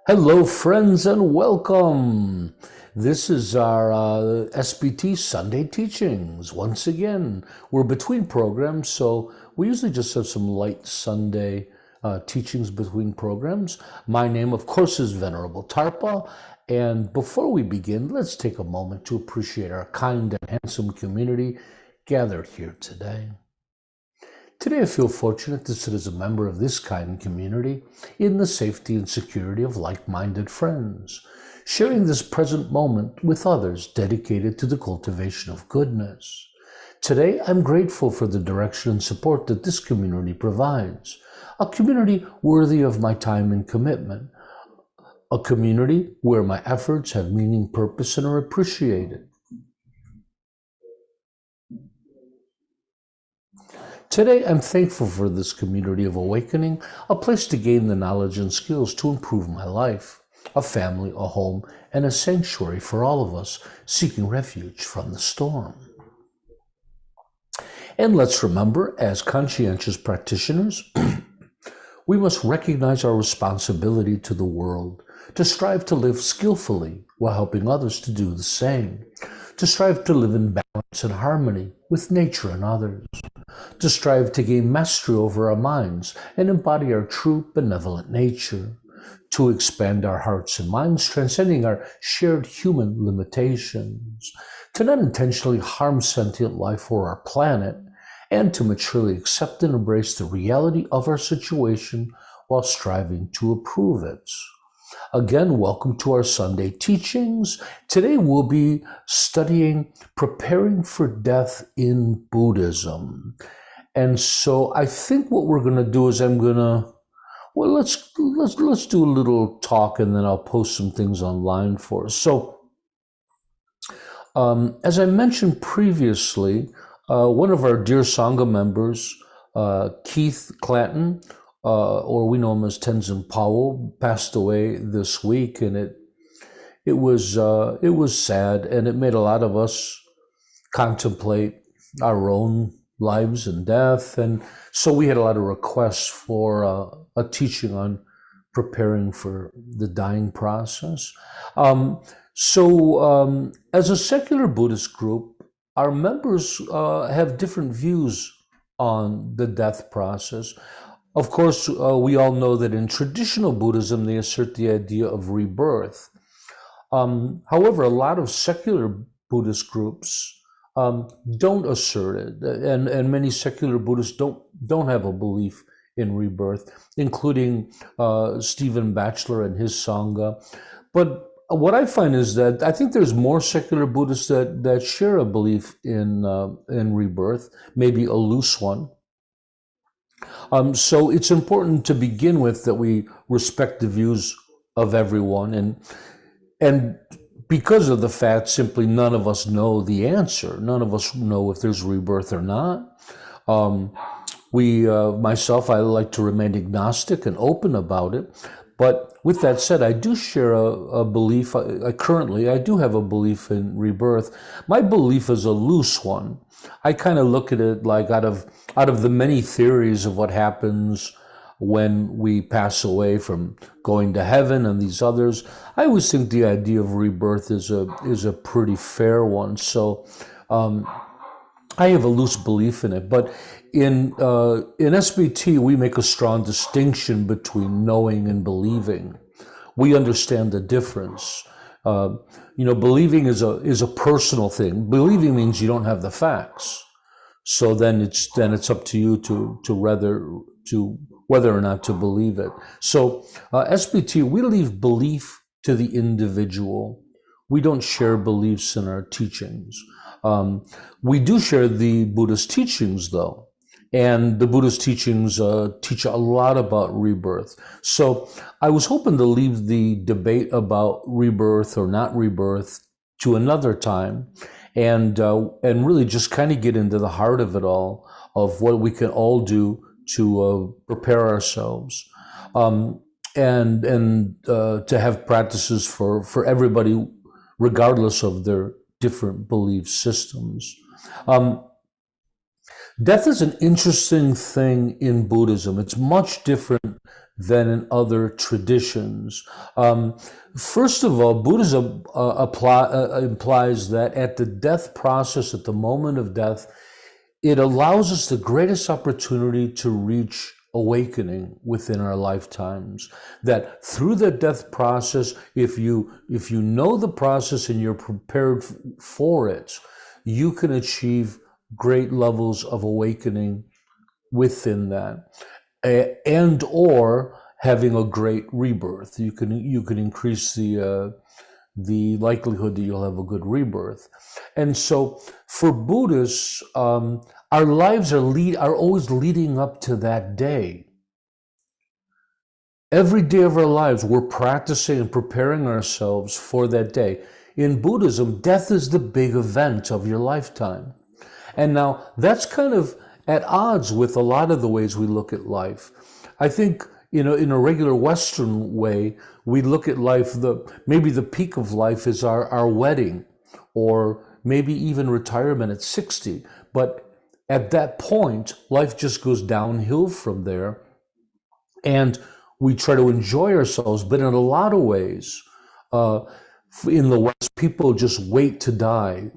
Hello, friends, and welcome. This is our SBT Sunday teachings. Once again, we're between programs, so we usually just have some light Sunday teachings between programs. My name, of course, is Venerable Tarpa. And before we begin, let's take a moment to appreciate our kind and handsome community gathered here today. Today, I feel fortunate to sit as a member of this kind community in the safety and security of like-minded friends, sharing this present moment with others dedicated to the cultivation of goodness. Today, I'm grateful for the direction and support that this community provides, a community worthy of my time and commitment, a community where my efforts have meaning, purpose, and are appreciated. Today, I'm thankful for this community of awakening, a place to gain the knowledge and skills to improve my life, a family, a home, and a sanctuary for all of us seeking refuge from the storm. And let's remember, as conscientious practitioners, we must recognize our responsibility to the world, to strive to live skillfully while helping others to do the same, to strive to live in balance and harmony with nature and others, to strive to gain mastery over our minds and embody our true benevolent nature, to expand our hearts and minds, transcending our shared human limitations, to not intentionally harm sentient life or our planet, and to maturely accept and embrace the reality of our situation while striving to improve it. Again, welcome to our Sunday teachings. Today we'll be studying preparing for death in Buddhism. And so I think what we're going to do is let's do a little talk and then I'll post some things online for us. So as I mentioned previously, one of our dear Sangha members, Keith Clanton, or we know him as Tenzin Powell, passed away this week, and it was sad, and it made a lot of us contemplate our own lives and death, and so we had a lot of requests for a teaching on preparing for the dying process. As a secular Buddhist group, our members have different views on the death process. Of course, we all know that in traditional Buddhism, they assert the idea of rebirth. However, a lot of secular Buddhist groups don't assert it, and many secular Buddhists don't have a belief in rebirth, including Stephen Batchelor and his Sangha. But what I find is that I think there's more secular Buddhists that share a belief in rebirth, maybe a loose one. So it's important to begin with that we respect the views of everyone, and because of the fact simply none of us know the answer. None of us know if there's rebirth or not. Myself, I like to remain agnostic and open about it. But with that said, I do share a belief. Currently, I do have a belief in rebirth. My belief is a loose one. I kind of look at it like out of the many theories of what happens when we pass away from going to heaven and these others, I always think the idea of rebirth is a pretty fair one. So I have a loose belief in it, but in SBT, we make a strong distinction between knowing and believing. We understand the difference. Believing is a personal thing. Believing means you don't have the facts. So then it's up to you to whether or not to believe it. So SBT, we leave belief to the individual. We don't share beliefs in our teachings. We do share the Buddhist teachings, though, and the Buddhist teachings teach a lot about rebirth. So I was hoping to leave the debate about rebirth or not rebirth to another time, and really just kind of get into the heart of it all, of what we can all do to prepare ourselves, and to have practices for everybody, regardless of their different belief systems. Death is an interesting thing in Buddhism. It's much different than in other traditions. First of all, Buddhism implies that at the death process, at the moment of death, it allows us the greatest opportunity to reach awakening within our lifetimes. That through the death process, if you know the process and you're prepared for it, you can achieve great levels of awakening within that, and or having a great rebirth. You can increase the likelihood that you'll have a good rebirth. And so for Buddhists, our lives are always leading up to that day. Every day of our lives, we're practicing and preparing ourselves for that day. In Buddhism, death is the big event of your lifetime. And now that's kind of at odds with a lot of the ways we look at life. I think, in a regular Western way, we look at life, maybe the peak of life is our wedding, or maybe even retirement at 60. But at that point, life just goes downhill from there. And we try to enjoy ourselves. But in a lot of ways, in the West, people just wait to die.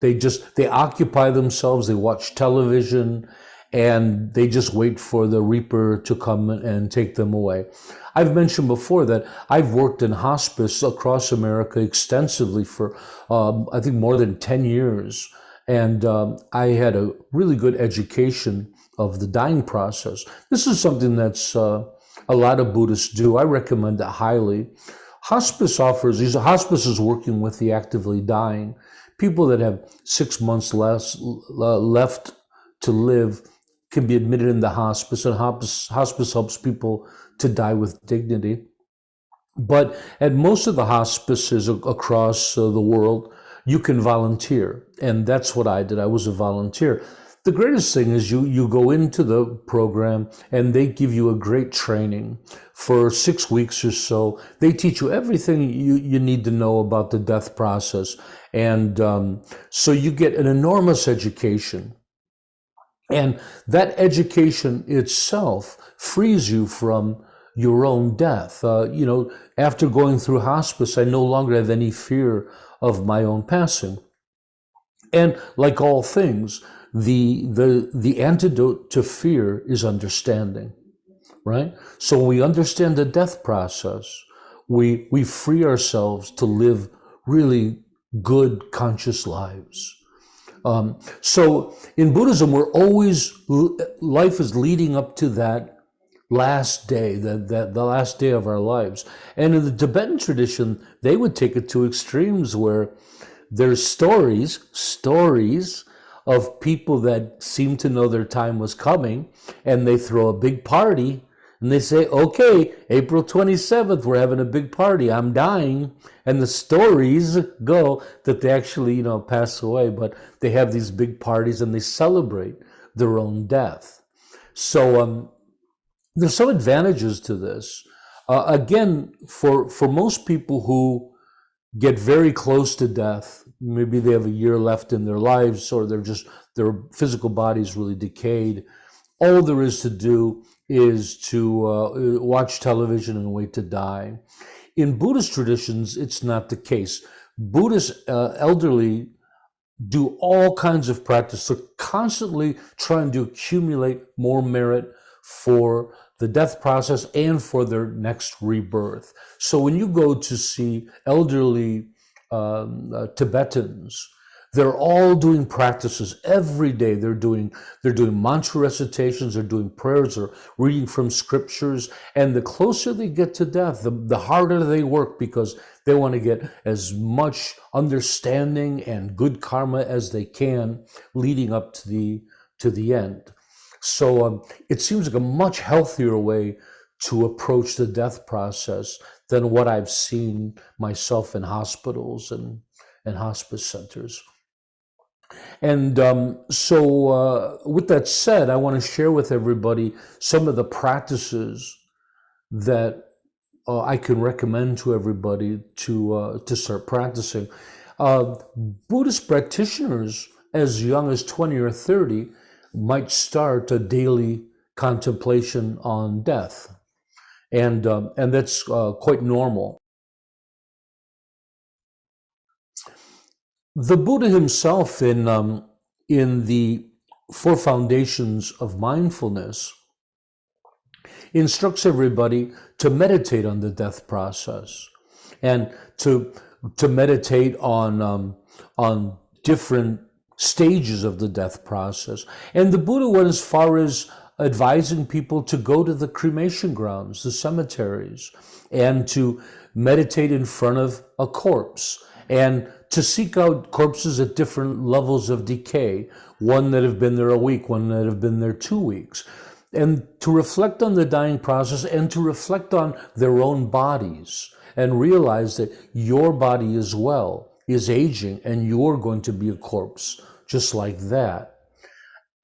They occupy themselves, they watch television, and they just wait for the reaper to come and take them away. I've mentioned before that I've worked in hospice across America extensively for, I think, more than 10 years. And I had a really good education of the dying process. This is something that's a lot of Buddhists do. I recommend it highly. Hospice is working with the actively dying. People that have 6 months left to live can be admitted in the hospice, and hospice helps people to die with dignity. But at most of the hospices across the world, you can volunteer, and that's what I did. I was a volunteer. The greatest thing is you go into the program and they give you a great training for 6 weeks or so. They teach you everything you need to know about the death process. And so you get an enormous education. And that education itself frees you from your own death. After going through hospice, I no longer have any fear of my own passing. And like all things, the antidote to fear is understanding, right? So when we understand the death process, we free ourselves to live really good, conscious lives. So in Buddhism, life is leading up to that last day, the last day of our lives. And in the Tibetan tradition, they would take it to extremes where there's stories of people that seem to know their time was coming, and they throw a big party, and they say, okay, April 27th, we're having a big party, I'm dying. And the stories go that they actually, pass away, but they have these big parties and they celebrate their own death. So there's some advantages to this. Again, for most people who get very close to death, maybe they have a year left in their lives, or their physical body is really decayed, all there is to do is to watch television and wait to die. In Buddhist traditions, it's not the case. Buddhist elderly do all kinds of practice. They're constantly trying to accumulate more merit for the death process and for their next rebirth. So when you go to see elderly Tibetans, they're all doing practices every day. They're doing mantra recitations, they're doing prayers, or reading from scriptures. And the closer they get to death, the harder they work, because they want to get as much understanding and good karma as they can leading up to the end. So it seems like a much healthier way to approach the death process than what I've seen myself in hospitals and hospice centers. And so with that said, I want to share with everybody some of the practices that I can recommend to everybody to start practicing. Buddhist practitioners as young as 20 or 30 might start a daily contemplation on death. and that's quite normal. The Buddha himself, in the Four Foundations of Mindfulness, instructs everybody to meditate on the death process and to meditate on different stages of the death process. And the Buddha went as far as advising people to go to the cremation grounds, the cemeteries, and to meditate in front of a corpse and to seek out corpses at different levels of decay, one that have been there a week, one that have been there 2 weeks, and to reflect on the dying process and to reflect on their own bodies and realize that your body as well is aging and you're going to be a corpse just like that.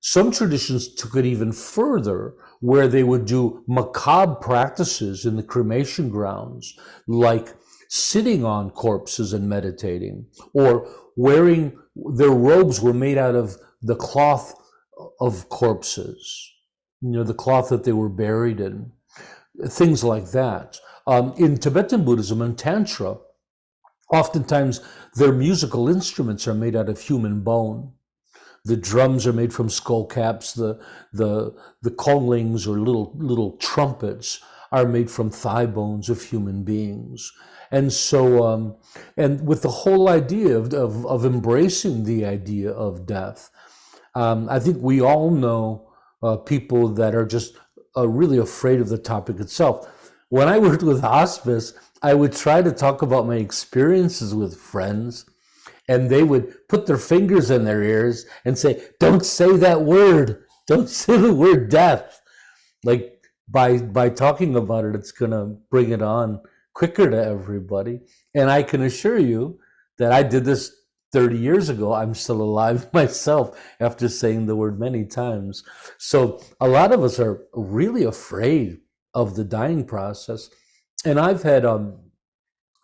Some traditions took it even further, where they would do macabre practices in the cremation grounds, like sitting on corpses and meditating, or wearing, their robes were made out of the cloth of corpses, the cloth that they were buried in, things like that. In Tibetan Buddhism and Tantra, oftentimes their musical instruments are made out of human bone. The drums are made from skull caps. The konglings, or little trumpets, are made from thigh bones of human beings. And so, and with the whole idea of embracing the idea of death, I think we all know people that are just really afraid of the topic itself. When I worked with hospice, I would try to talk about my experiences with friends, and they would put their fingers in their ears and say, "Don't say that word. Don't say the word death." Like by talking about it, it's going to bring it on quicker to everybody. And I can assure you that I did this 30 years ago. I'm still alive myself after saying the word many times. So a lot of us are really afraid of the dying process. And I've had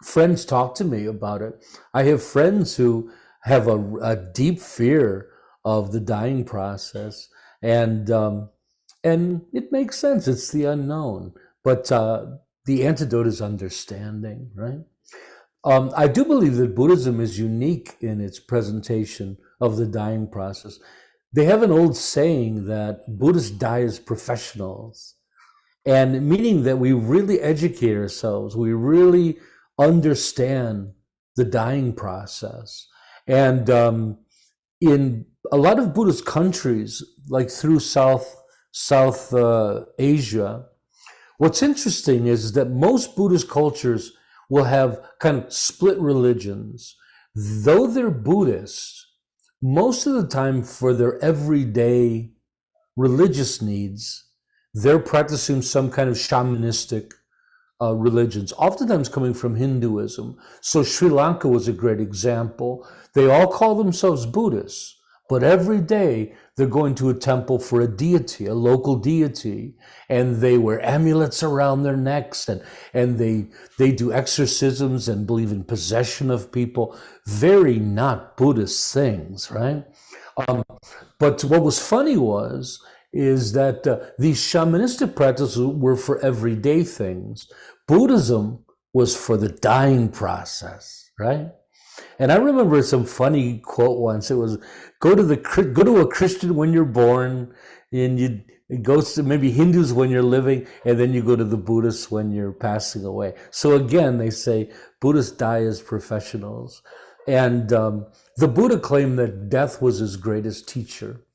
friends talk to me about it. I have friends who have a deep fear of the dying process, and it makes sense. It's the unknown, but the antidote is understanding, right? I do believe that Buddhism is unique in its presentation of the dying process. They have an old saying that Buddhists die as professionals, and meaning that we really educate ourselves, we really understand the dying process. And in a lot of Buddhist countries, like through South Asia, what's interesting is that most Buddhist cultures will have kind of split religions. Though they're Buddhist, most of the time for their everyday religious needs, they're practicing some kind of shamanistic religions, oftentimes coming from Hinduism. So Sri Lanka was a great example. They all call themselves Buddhists, but every day they're going to a temple for a deity, a local deity, and they wear amulets around their necks, and they do exorcisms and believe in possession of people. Very not Buddhist things, right? But what was funny is that these shamanistic practices were for everyday things. Buddhism was for the dying process, right? And I remember some funny quote once. It was, go to a Christian when you're born, and you go to maybe Hindus when you're living, and then you go to the Buddhists when you're passing away. So again, they say Buddhists die as professionals. And the Buddha claimed that death was his greatest teacher.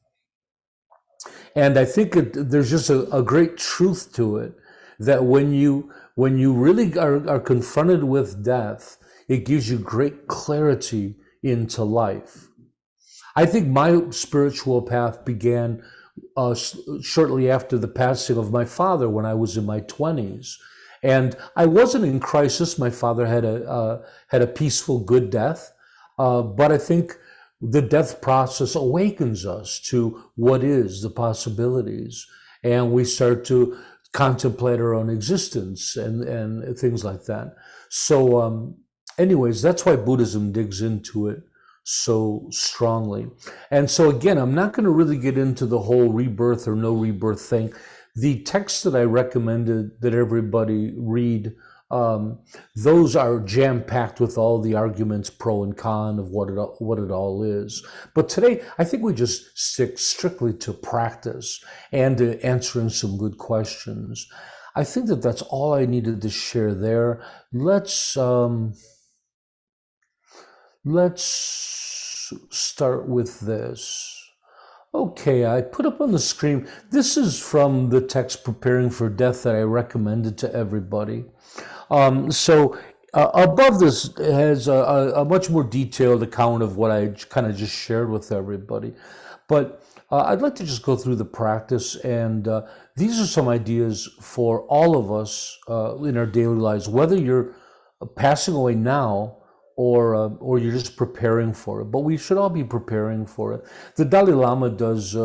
And I think there's just a great truth to it, that when you really are confronted with death, it gives you great clarity into life. I think my spiritual path began shortly after the passing of my father when I was in my 20s. And I wasn't in crisis. My father had a peaceful, good death. But I think the death process awakens us to what is the possibilities, and we start to contemplate our own existence and things like that. So anyways, that's why Buddhism digs into it so strongly. And so again, I'm not going to really get into the whole rebirth or no rebirth thing. The texts that I recommended that everybody read, those are jam-packed with all the arguments pro and con of what it all is. But today, I think we just stick strictly to practice and to answering some good questions. I think that that's all I needed to share there. Let's start with this. Okay, I put up on the screen, this is from the text Preparing for Death that I recommended to everybody. Above this has a much more detailed account of what I kind of just shared with everybody. But I'd like to just go through the practice, and these are some ideas for all of us in our daily lives, whether you're passing away now or you're just preparing for it. But we should all be preparing for it. The Dalai Lama does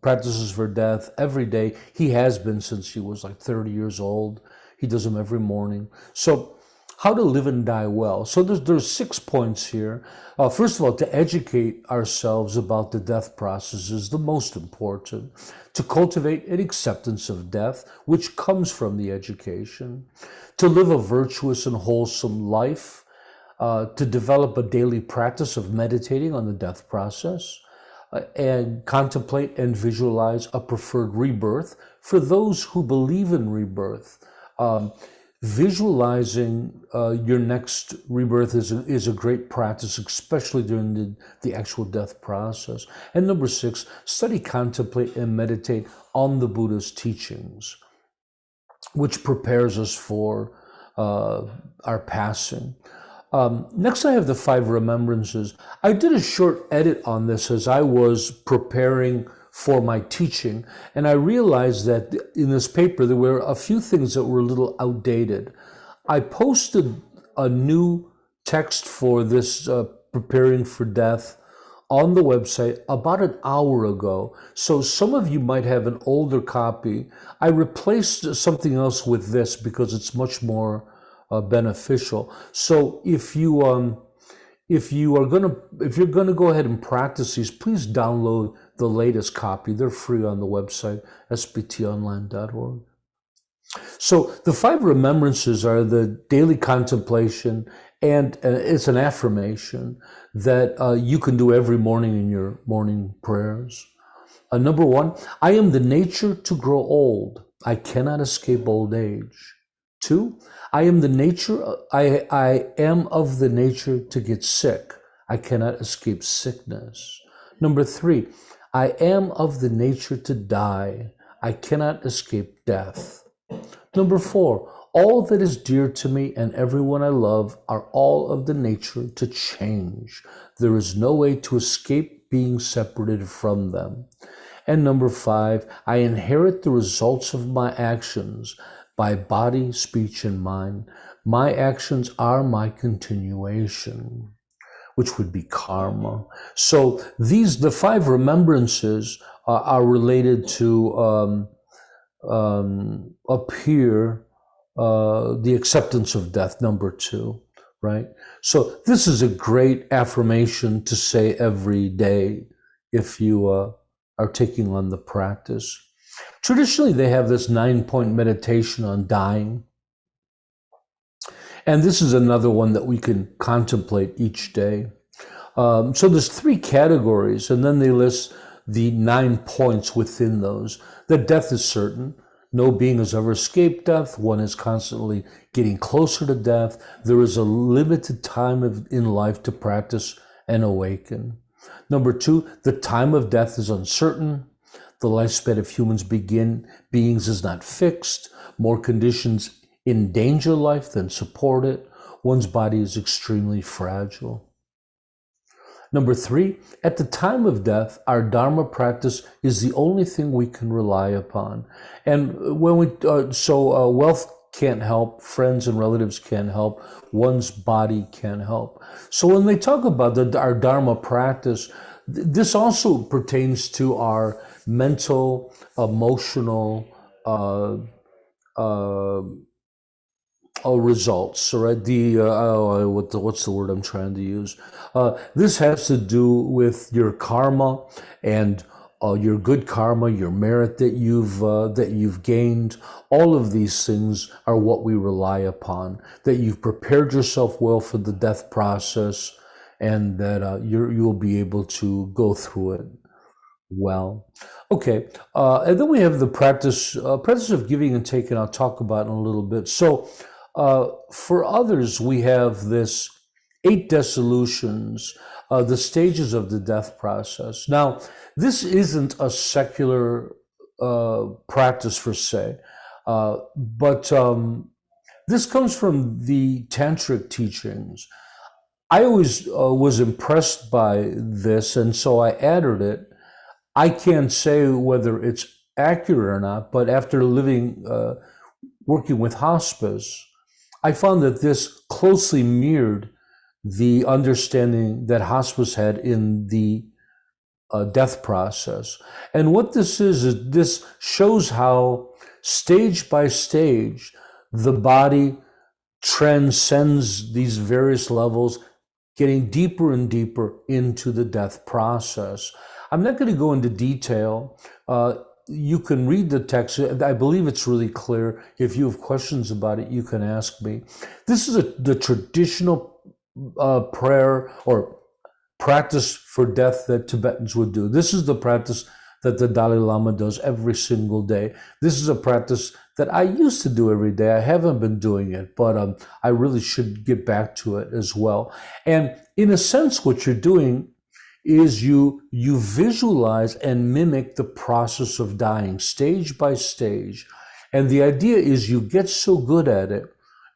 practices for death every day. He has been since he was like 30 years old. He does them every morning. So how to live and die well. So there's 6 points here. First of all, to educate ourselves about the death process is the most important. To cultivate an acceptance of death, which comes from the education. To live a virtuous and wholesome life. To develop a daily practice of meditating on the death process. And contemplate and visualize a preferred rebirth for those who believe in rebirth. Visualizing your next rebirth is a great practice, especially during the actual death process. And number 6, study, contemplate, and meditate on the Buddha's teachings, which prepares us for our passing. Next, I have the 5 remembrances. I did a short edit on this as I was preparing for my teaching, and I realized that in this paper there were a few things that were a little outdated. I posted a new text for this Preparing for Death on the website about an hour ago. So some of you might have an older copy. I replaced something else with this because it's much more beneficial. So if you're gonna go ahead and practice these, please download the latest copy. They're free on the website, sbtonline.org. So the 5 remembrances are the daily contemplation, and it's an affirmation that you can do every morning in your morning prayers. Number 1, I am the nature to grow old. I cannot escape old age. 2, I am of the nature to get sick. I cannot escape sickness. Number 3, I am of the nature to die. I cannot escape death. Number 4, all that is dear to me and everyone I love are all of the nature to change. There is no way to escape being separated from them. And number 5, I inherit the results of my actions by body, speech, and mind. My actions are my continuation, which would be karma. So the 5 remembrances are related to up here, the acceptance of death, number 2, right? So this is a great affirmation to say every day if you are taking on the practice. Traditionally, they have this 9-point meditation on dying. And this is another one that we can contemplate each day. So there's 3 categories, and then they list the 9 points within those. That death is certain. No being has ever escaped death. One is constantly getting closer to death. There is a limited time in life to practice and awaken. Number 2, the time of death is uncertain. The lifespan of beings is not fixed. More conditions endanger life than support it. One's body is extremely fragile. Number 3, at the time of death, our Dharma practice is the only thing we can rely upon. And when wealth can't help, friends and relatives can't help, one's body can't help. So when they talk about our Dharma practice, this also pertains to our mental, emotional results, right? What's the word I'm trying to use? This has to do with your karma and your good karma, your merit that you've gained. All of these things are what we rely upon. That you've prepared yourself well for the death process, and that you'll be able to go through it well. Okay, and then we have the practice of giving and taking. I'll talk about in a little bit. So, for others, we have this 8 dissolutions, the stages of the death process. Now, this isn't a secular practice per se, but this comes from the tantric teachings. I always was impressed by this, and so I added it. I can't say whether it's accurate or not, but after working with hospice, I found that this closely mirrored the understanding that hospice had in the death process. And what this is this shows how stage by stage the body transcends these various levels, getting deeper and deeper into the death process. I'm not going to go into detail. You can read the text. I believe it's really clear. If you have questions about it, you can ask me. This is the traditional prayer or practice for death that Tibetans would do. This is the practice that the Dalai Lama does every single day. This is a practice that I used to do every day. I haven't been doing it, but I really should get back to it as well. And in a sense, what you're doing is you visualize and mimic the process of dying stage by stage. And the idea is you get so good at it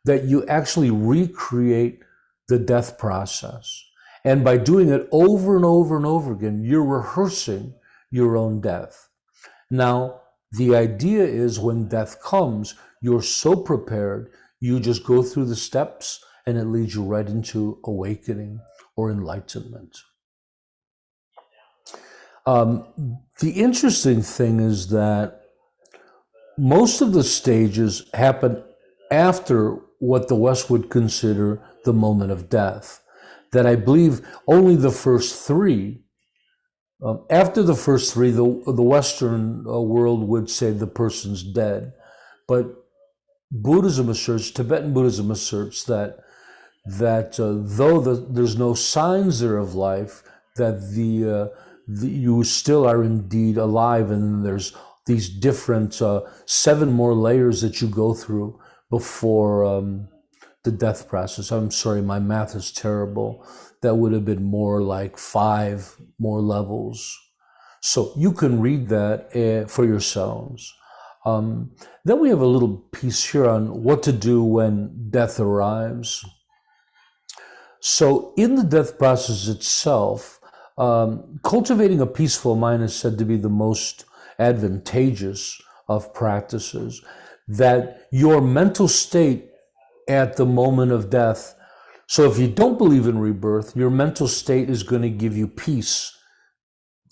that you actually recreate the death process. And by doing it over and over and over again, you're rehearsing your own death. Now, the idea is when death comes, you're so prepared, you just go through the steps and it leads you right into awakening or enlightenment. The interesting thing is that most of the stages happen after what the West would consider the moment of death. That I believe only the first 3, after the first 3, the Western world would say the person's dead. But Buddhism asserts, Tibetan Buddhism asserts that though there's no signs there of life, that you still are indeed alive, and there's these different 7 more layers that you go through before the death process. I'm sorry, my math is terrible. That would have been more like 5 more levels. So you can read that for yourselves. Then we have a little piece here on what to do when death arrives. So in the death process itself, cultivating a peaceful mind is said to be the most advantageous of practices, that your mental state at the moment of death. So if you don't believe in rebirth, your mental state is going to give you peace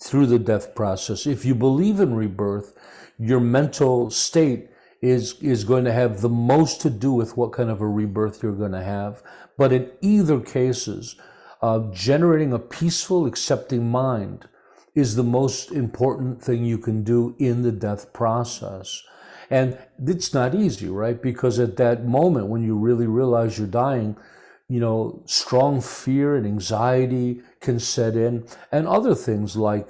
through the death process. If you believe in rebirth, your mental state is going to have the most to do with what kind of a rebirth you're going to have. But in either cases, generating a peaceful, accepting mind is the most important thing you can do in the death process. And it's not easy, right? Because at that moment when you really realize you're dying, strong fear and anxiety can set in, and other things like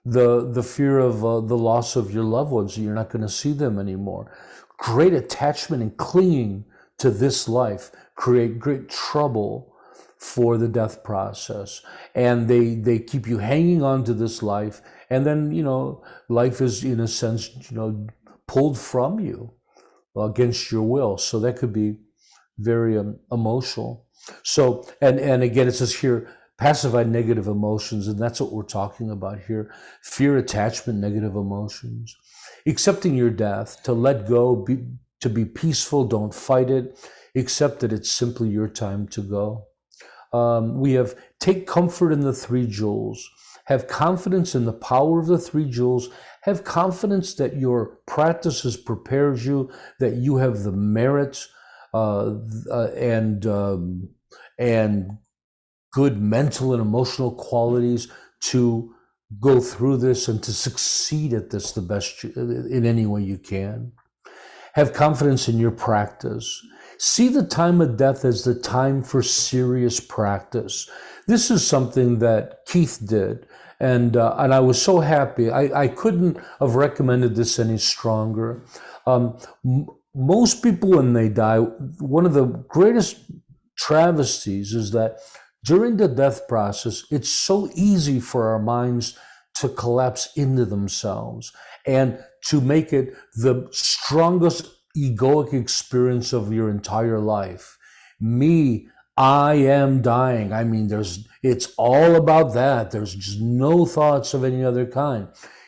the fear of the loss of your loved ones. You're not going to see them anymore. Great attachment and clinging to this life create great trouble for the death process, and they keep you hanging on to this life, and then life is in a sense pulled from you against your will. So that could be very emotional. So and again, it says here, pacified negative emotions, and that's what we're talking about here. Fear, attachment, negative emotions. Accepting your death, to let go, to be peaceful, don't fight it. Accept that it's simply your time to go. We have take comfort in the 3 jewels. Have confidence in the power of the 3 jewels. Have confidence that your practices prepares you, that you have the merits and good mental and emotional qualities to go through this and to succeed at this the best in any way you can. Have confidence in your practice. See the time of death as the time for serious practice. This is something that Keith did, and I was so happy. I couldn't have recommended this any stronger. Most people, when they die, one of the greatest travesties is that during the death process, it's so easy for our minds to collapse into themselves and to make it the strongest egoic experience of your entire life. Me, I am dying. I mean, it's all about that. There's just no thoughts of any other kind.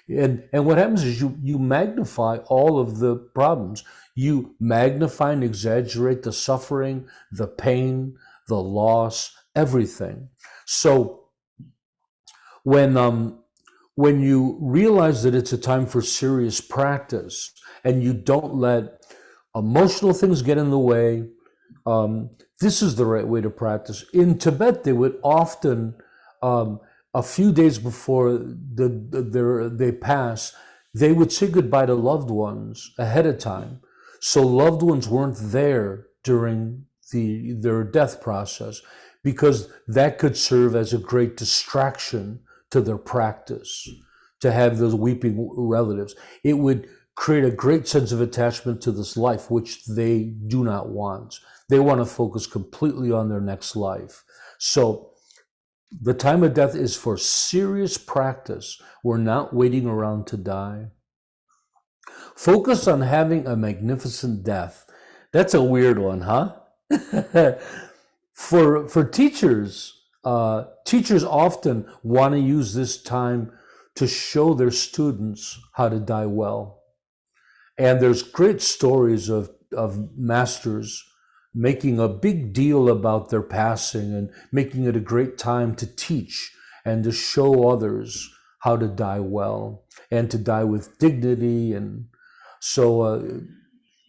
And what happens is you magnify all of the problems. You magnify and exaggerate the suffering, the pain, the loss, everything. So when you realize that it's a time for serious practice and you don't let emotional things get in the way, this is the right way to practice. In Tibet, they would often, a few days before they pass, they would say goodbye to loved ones ahead of time. So loved ones weren't there during their death process, because that could serve as a great distraction to their practice, to have those weeping relatives. It would create a great sense of attachment to this life, which they do not want. They want to focus completely on their next life. So the time of death is for serious practice. We're not waiting around to die. Focus on having a magnificent death. That's a weird one, huh? For teachers, teachers often want to use this time to show their students how to die well. And there's great stories of masters making a big deal about their passing and making it a great time to teach and to show others how to die well and to die with dignity. And so,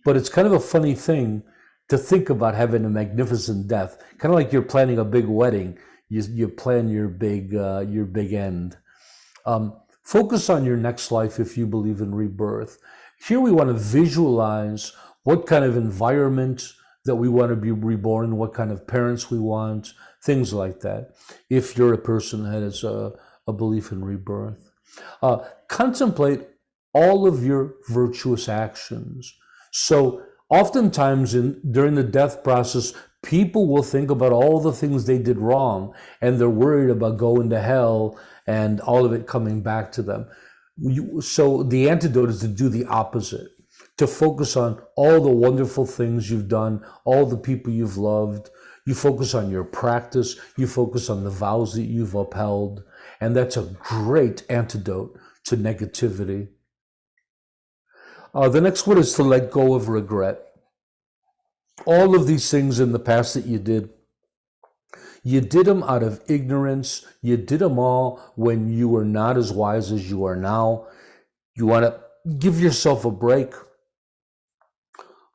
but it's kind of a funny thing to think about having a magnificent death, kind of like you're planning a big wedding. You plan your big end. Focus on your next life if you believe in rebirth. Here we want to visualize what kind of environment that we want to be reborn in, what kind of parents we want, things like that, if you're a person that has a belief in rebirth. Contemplate all of your virtuous actions. So oftentimes during the death process, people will think about all the things they did wrong, and they're worried about going to hell and all of it coming back to them. So the antidote is to do the opposite, to focus on all the wonderful things you've done, all the people you've loved. You focus on your practice, you focus on the vows that you've upheld, and that's a great antidote to negativity. The next one is to let go of regret. All of these things in the past that you did them out of ignorance. You did them all when you were not as wise as you are now. You want to give yourself a break.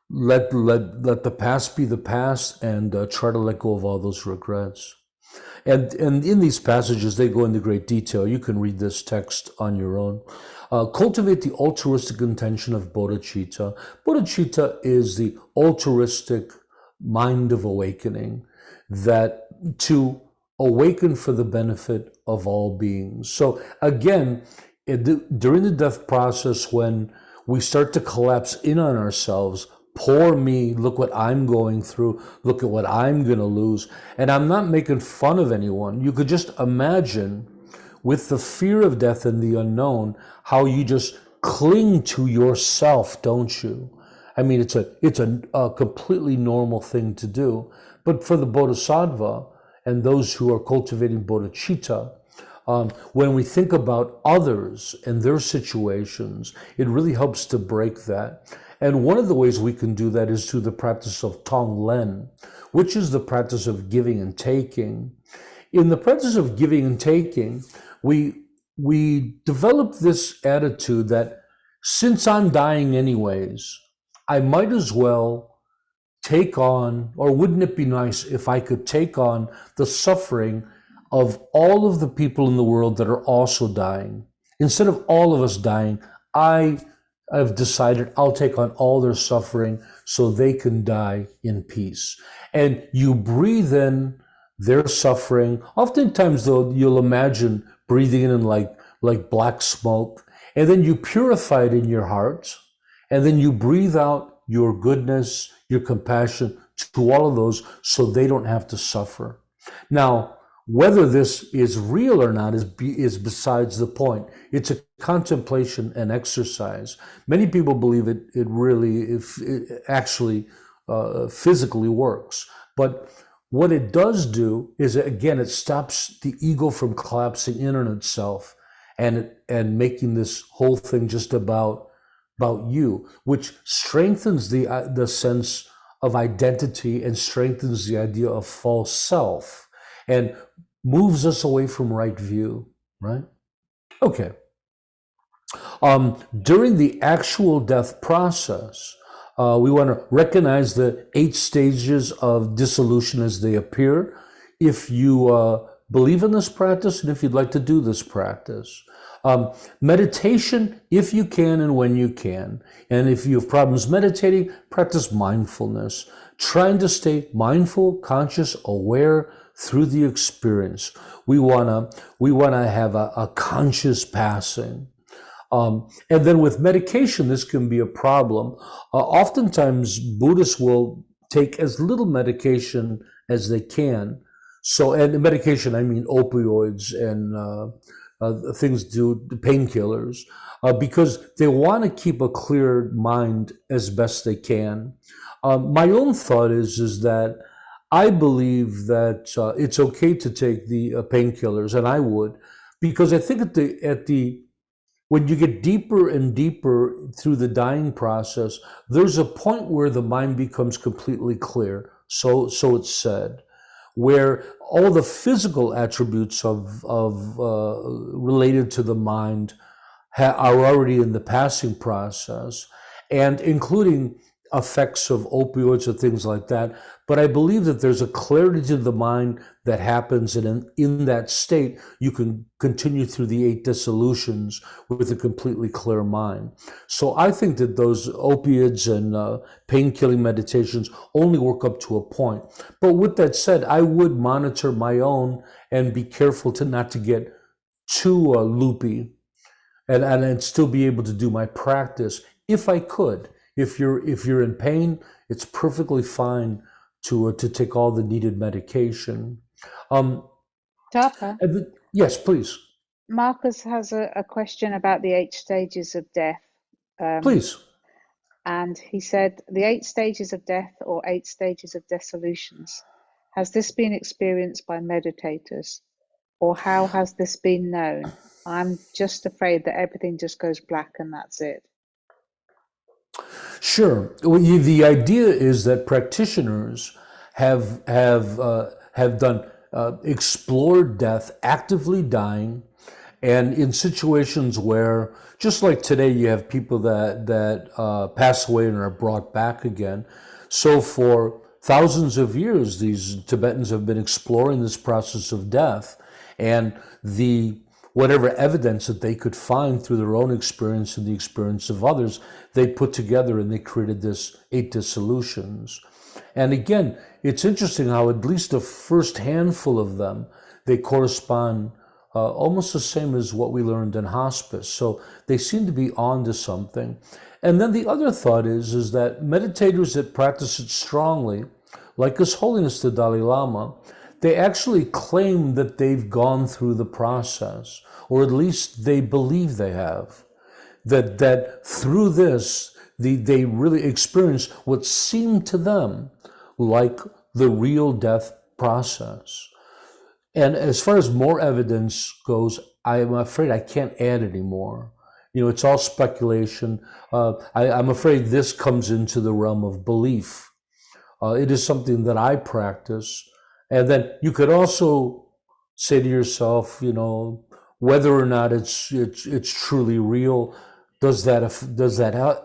Let the past be the past, and try to let go of all those regrets. And in these passages, they go into great detail. You can read this text on your own. Cultivate the altruistic intention of bodhicitta. Bodhicitta is the altruistic mind of awakening, that to awaken for the benefit of all beings. So again, during the death process, when we start to collapse in on ourselves, poor me, look what I'm going through, look at what I'm going to lose. And I'm not making fun of anyone. You could just imagine, with the fear of death and the unknown, how you just cling to yourself, don't you? I mean, it's a completely normal thing to do. But for the bodhisattva and those who are cultivating bodhicitta, when we think about others and their situations, it really helps to break that. And one of the ways we can do that is through the practice of Tonglen, which is the practice of giving and taking. In the practice of giving and taking, we develop this attitude that since I'm dying anyways, I might as well take on, or wouldn't it be nice if I could take on the suffering of all of the people in the world that are also dying. Instead of all of us dying, I've decided I'll take on all their suffering so they can die in peace. And you breathe in their suffering. Oftentimes, though, you'll imagine breathing in like black smoke, and then you purify it in your heart, and then you breathe out your goodness, your compassion to all of those so they don't have to suffer. Now, whether this is real or not is besides the point. It's a contemplation and exercise. Many people believe it really, if it actually physically works. But what it does do is, again, it stops the ego from collapsing in on itself and making this whole thing just about you, which strengthens the sense of identity and strengthens the idea of false self and moves us away from right view, right? Okay. During the actual death process, we want to recognize the 8 stages of dissolution as they appear. If you believe in this practice and if you'd like to do this practice. Meditation, if you can and when you can. And if you have problems meditating, practice mindfulness. Trying to stay mindful, conscious, aware through the experience. We wanna have a conscious passing. And then with medication, this can be a problem. Oftentimes, Buddhists will take as little medication as they can. So, and medication, I mean opioids and things do painkillers, because they want to keep a clear mind as best they can. My own thought is that I believe that it's okay to take the painkillers, and I would, because I think when you get deeper and deeper through the dying process, there's a point where the mind becomes completely clear. So it's said, where all the physical attributes of related to the mind are already in the passing process, and including effects of opioids or things like that. But I believe that there's a clarity to the mind that happens, and in that state, you can continue through the 8 dissolutions with a completely clear mind. So I think that those opiates and pain-killing meditations only work up to a point. But with that said, I would monitor my own and be careful not to get too loopy, and still be able to do my practice if I could. If you're in pain, it's perfectly fine to take all the needed medication. Tarpa? Yes, please. Marcus has a question about the 8 stages of death. Please. And he said, the 8 stages of death or 8 stages of dissolutions, has this been experienced by meditators? Or how has this been known? I'm just afraid that everything just goes black and that's it. Sure. Well, the idea is that practitioners have done explored death, actively dying, and in situations where, just like today, you have people that pass away and are brought back again. So for thousands of years, these Tibetans have been exploring this process of death, and whatever evidence that they could find through their own experience and the experience of others, they put together and they created this 8 dissolutions. And again, it's interesting how at least the first handful of them, they correspond almost the same as what we learned in hospice. So they seem to be onto something. And then the other thought is that meditators that practice it strongly, like His Holiness the Dalai Lama, they actually claim that they've gone through the process, or at least they believe they have. That through this, they really experience what seemed to them like the real death process. And as far as more evidence goes, I'm afraid I can't add any more. It's all speculation. I'm afraid this comes into the realm of belief. It is something that I practice. And then you could also say to yourself, whether or not it's truly real, does that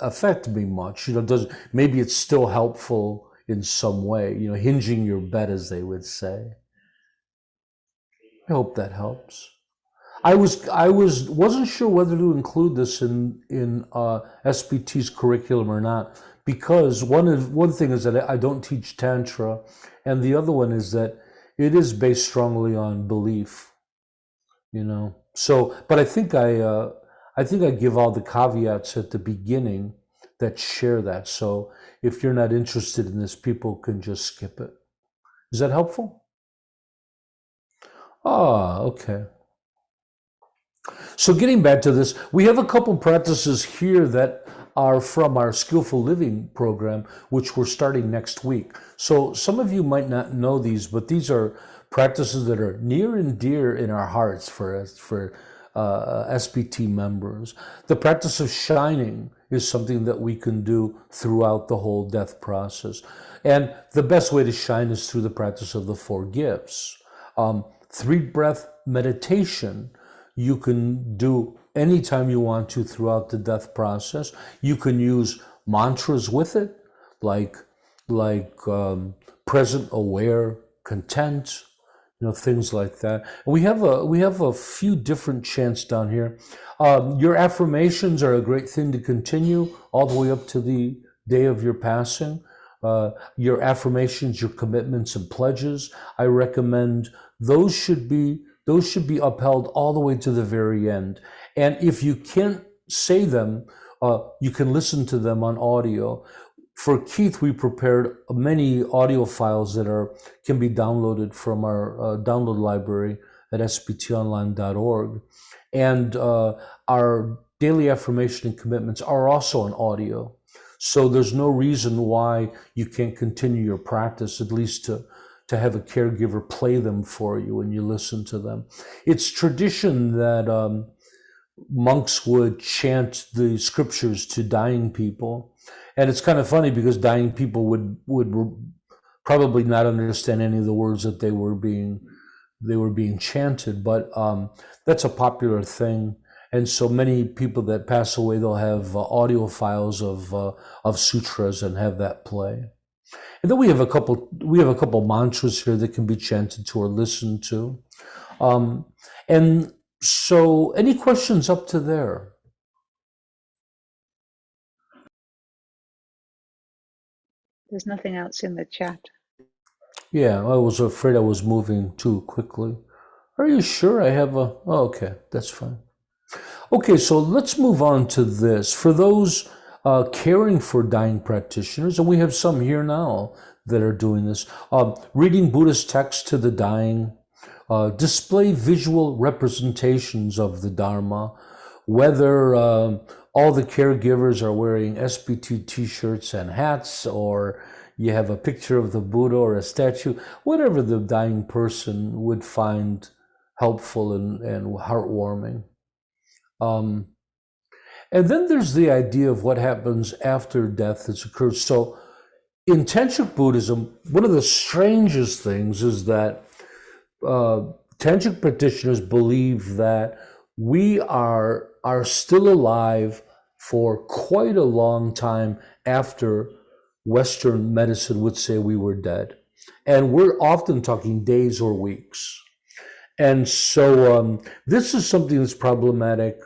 affect me much? Maybe it's still helpful in some way, hinging your bet, as they would say. I hope that helps. I wasn't sure whether to include this in SPT's curriculum or not, because one thing is that I don't teach tantra, and the other one is that it is based strongly on belief. So, but I think I give all the caveats at the beginning that share that. So if you're not interested in this, people can just skip it. Is that helpful? Ah, okay. So getting back to this, we have a couple practices here that are from our Skillful Living program, which we're starting next week. So some of you might not know these, but these are practices that are near and dear in our hearts for SPT members. The practice of shining is something that we can do throughout the whole death process. And the best way to shine is through the practice of the four gifts. 3-breath meditation you can do anytime you want to throughout the death process. You can use mantras with it, like present, aware, content, things like that. And we have a few different chants down here. Your affirmations are a great thing to continue all the way up to the day of your passing. Your affirmations, your commitments and pledges, I recommend those should be upheld all the way to the very end. And if you can't say them, you can listen to them on audio. For Keith, we prepared many audio files that can be downloaded from our download library at sptonline.org. And our daily affirmation and commitments are also on audio. So there's no reason why you can't continue your practice, at least to have a caregiver play them for you and you listen to them. It's tradition that monks would chant the scriptures to dying people. And it's kind of funny because dying people would probably not understand any of the words that they were being chanted, but that's a popular thing. And so many people that pass away, they'll have audio files of sutras and have that play. And then we have a couple mantras here that can be chanted to or listened to. And so any questions up to there? There's nothing else in the chat. Yeah, I was afraid I was moving too quickly. Are you sure I have oh, okay, that's fine. Okay, so let's move on to this. For those caring for dying practitioners, and we have some here now that are doing this, reading Buddhist texts to the dying, display visual representations of the Dharma, whether all the caregivers are wearing SPT t-shirts and hats, or you have a picture of the Buddha or a statue, whatever the dying person would find helpful and heartwarming. And then there's the idea of what happens after death that's occurred. So in Tantric Buddhism, one of the strangest things is that Tantric practitioners believe that we are still alive for quite a long time after Western medicine would say we were dead. And we're often talking days or weeks. And so this is something that's problematic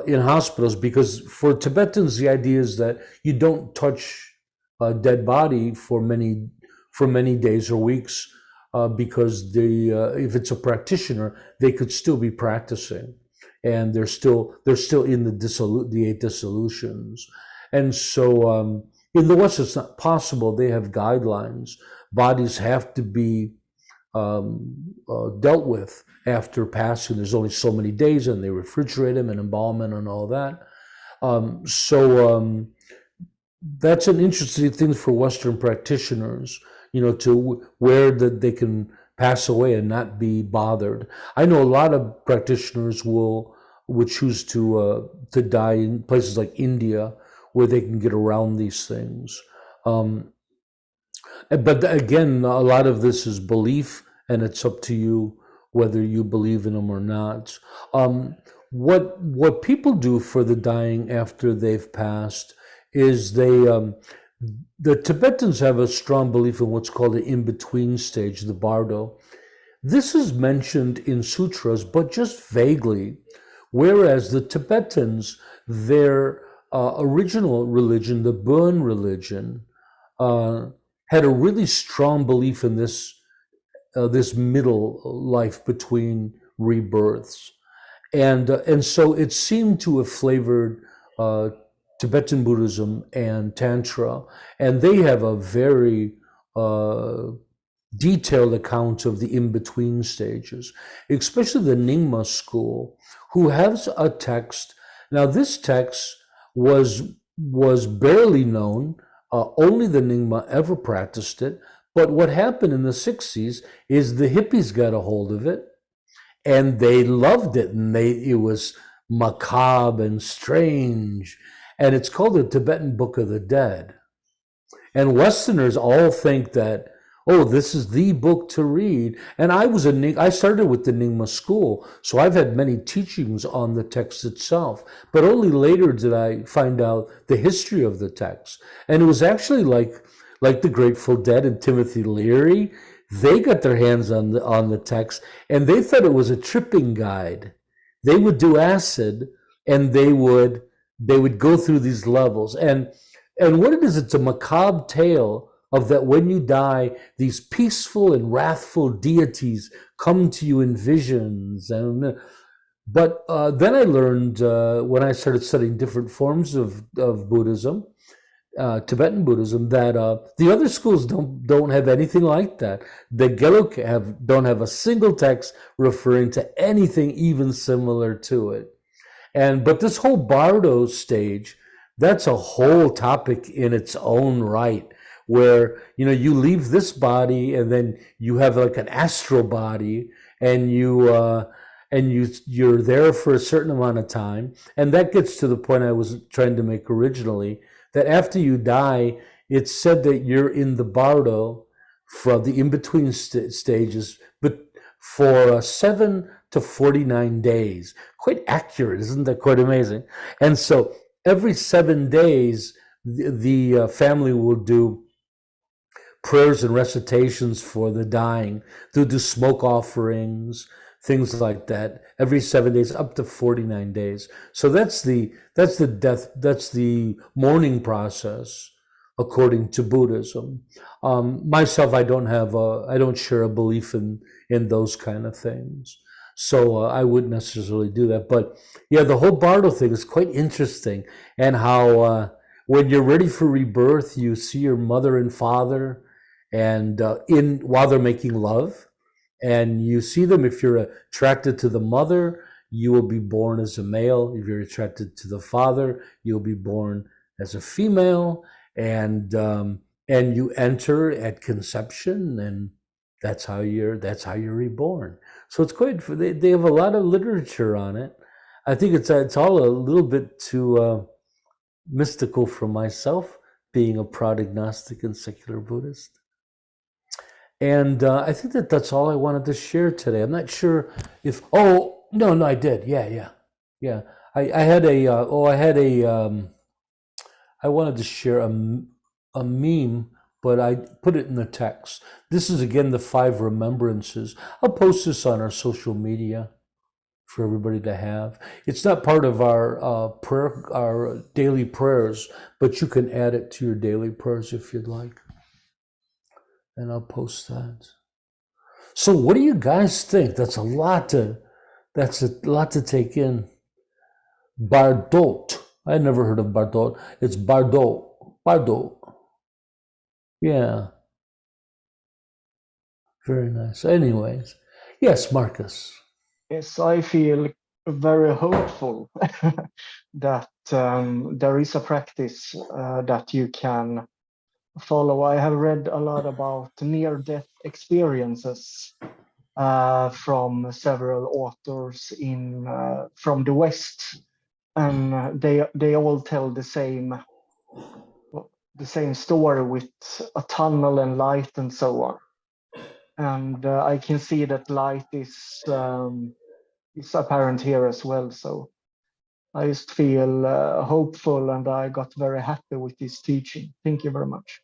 in hospitals, because for Tibetans, the idea is that you don't touch a dead body for many days or weeks, because if it's a practitioner, they could still be practicing, and they're still in the 8 dissolutions. And so in the West, it's not possible. They have guidelines. Bodies have to be dealt with after passing. There's only so many days, and they refrigerate them and embalm and all that. So that's an interesting thing for Western practitioners, to where that they can pass away and not be bothered. I know a lot of practitioners would choose to die in places like India, where they can get around these things. But again, a lot of this is belief, and it's up to you whether you believe in them or not. What people do for the dying after they've passed is the Tibetans have a strong belief in what's called the in-between stage, the bardo. This is mentioned in sutras, but just vaguely, whereas the Tibetans, their original religion, the Bon religion, uh, had a really strong belief in this middle life between rebirths, and so it seemed to have flavored uh, Tibetan Buddhism and Tantra, and they have a very uh, detailed account of the in-between stages, especially the Nyingma school, who has a text. Now, this text was barely known. Only the Nyingma ever practiced it. But what happened in the 60s is the hippies got a hold of it and they loved it, and it was macabre and strange. And it's called the Tibetan Book of the Dead. And Westerners all think that, oh, this is the book to read. And I started with the Nyingma school, so I've had many teachings on the text itself. But only later did I find out the history of the text. And it was actually like the Grateful Dead and Timothy Leary. They got their hands on the text, and they thought it was a tripping guide. They would do acid, and they would go through these levels. And what it is, it's a macabre tale of that when you die, these peaceful and wrathful deities come to you in visions. But then I learned when I started studying different forms of Buddhism, Tibetan Buddhism, that the other schools don't have anything like that. The Gelug don't have a single text referring to anything even similar to it. But this whole Bardo stage, that's a whole topic in its own right, where you leave this body and then you have like an astral body, and you're there for a certain amount of time, and that gets to the point I was trying to make originally, that after you die, it's said that you're in the Bardo from the in-between stages, but for 7 to 49 days. Quite accurate, isn't that quite amazing? And so every 7 days, the family will do prayers and recitations for the dying. They'll do smoke offerings, things like that, every 7 days, up to 49 days. So that's the mourning process according to Buddhism. Myself, I don't share a belief in those kind of things. So I wouldn't necessarily do that. But yeah, the whole Bardo thing is quite interesting, and how when you're ready for rebirth, you see your mother and father, and while they're making love, and you see them. If you're attracted to the mother, you will be born as a male. If you're attracted to the father, you'll be born as a female, and you enter at conception, and that's how you're reborn. So it's quite. They have a lot of literature on it. I think it's all a little bit too mystical for myself, being a proud agnostic and secular Buddhist. And I think that's all I wanted to share today. I'm not sure if. Oh no, I did. Yeah. I had a. I wanted to share a meme, but I put it in the text. This is again the 5 remembrances. I'll post this on our social media for everybody to have. It's not part of our daily prayers, but you can add it to your daily prayers if you'd like. And I'll post that. So what do you guys think? That's a lot to take in. Bardot. I never heard of Bardot. It's Bardot. Bardot. Yeah. Very nice. Anyways. Yes, Marcus. Yes, I feel very hopeful that there is a practice that you can follow. I have read a lot about near-death experiences from several authors from the West, and they all tell the same story with a tunnel and light and so on. And I can see that light is apparent here as well. So I just feel hopeful, and I got very happy with this teaching. Thank you very much.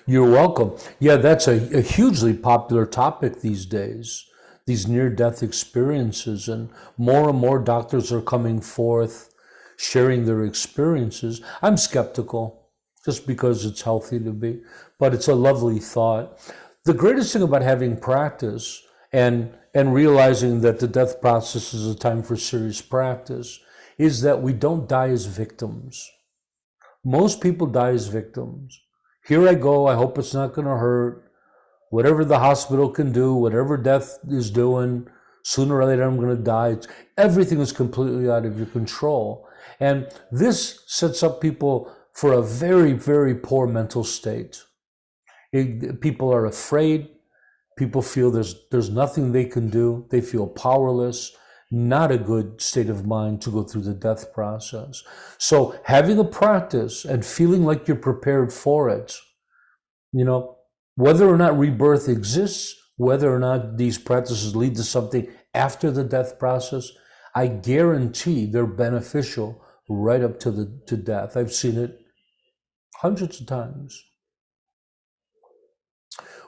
You're welcome. Yeah, that's a hugely popular topic these days, these near-death experiences, and more doctors are coming forth sharing their experiences. I'm skeptical just because it's healthy to be, but it's a lovely thought. The greatest thing about having practice and realizing that the death process is a time for serious practice is that we don't die as victims. Most people die as victims. Here I go, I hope it's not going to hurt. Whatever the hospital can do, whatever death is doing, sooner or later I'm going to die. Everything is completely out of your control. And this sets up people for a very, very poor mental state. People are afraid. People feel there's nothing they can do. They feel powerless. Not a good state of mind to go through the death process. So having a practice and feeling like you're prepared for it, whether or not rebirth exists, whether or not these practices lead to something after the death process, I guarantee they're beneficial right up to death. I've seen it hundreds of times.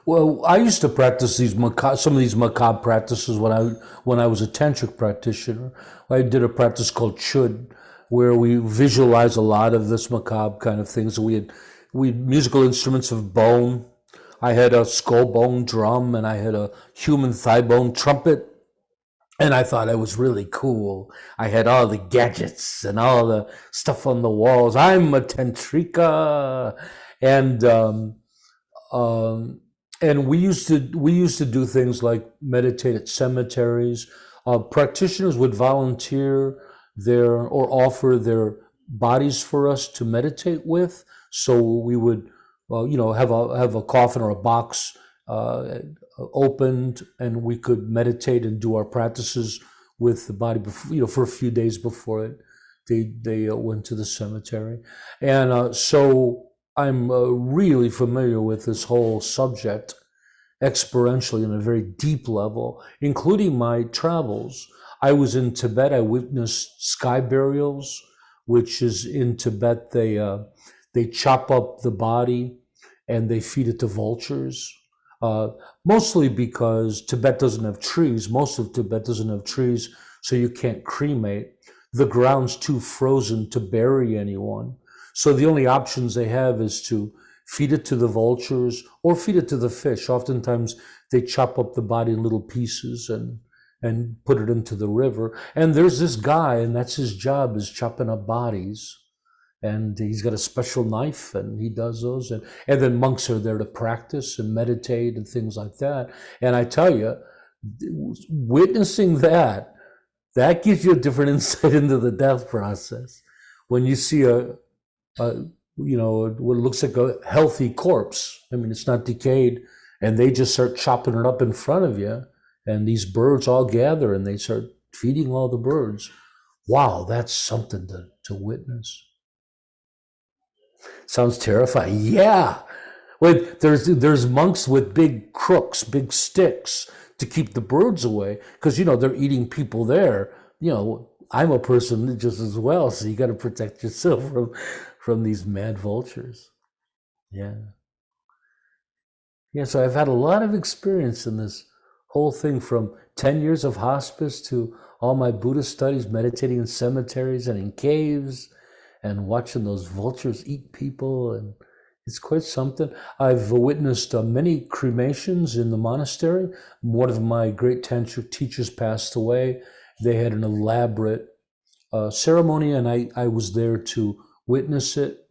Well, I used to practice some of these macabre practices when I was a tantric practitioner. I did a practice called Chud, where we visualize a lot of this macabre kind of things. We had musical instruments of bone. I had a skull bone drum, and I had a human thigh bone trumpet. And I thought I was really cool. I had all the gadgets and all the stuff on the walls. I'm a tantrika, and we used to do things like meditate at cemeteries. Practitioners would volunteer or offer their bodies for us to meditate with. So we would, have a coffin or a box opened, and we could meditate and do our practices with the body, for a few days before they went to the cemetery. And so I'm really familiar with this whole subject experientially on a very deep level, including my travels. I was in Tibet. I witnessed sky burials, which is in Tibet. They chop up the body and they feed it to vultures. Mostly because Tibet doesn't have trees. Most of Tibet doesn't have trees, so you can't cremate. The ground's too frozen to bury anyone. So the only options they have is to feed it to the vultures or feed it to the fish. Oftentimes they chop up the body in little pieces and put it into the river. And there's this guy, and that's his job, is chopping up bodies. And he's got a special knife, and he does those. And then monks are there to practice and meditate and things like that. And I tell you, witnessing that gives you a different insight into the death process. When you see what looks like a healthy corpse, I mean, it's not decayed, and they just start chopping it up in front of you, and these birds all gather and they start feeding all the birds. Wow, that's something to witness. Sounds terrifying. Yeah. Wait, there's monks with big crooks, big sticks to keep the birds away, because they're eating people there. I'm a person just as well, so you got to protect yourself from these mad vultures. Yeah. Yeah, so I've had a lot of experience in this whole thing, from 10 years of hospice to all my Buddhist studies, meditating in cemeteries and in caves and watching those vultures eat people. And it's quite something. I've witnessed many cremations in the monastery. One of my great tantric teachers passed away. They had an elaborate ceremony, and I was there to witness it.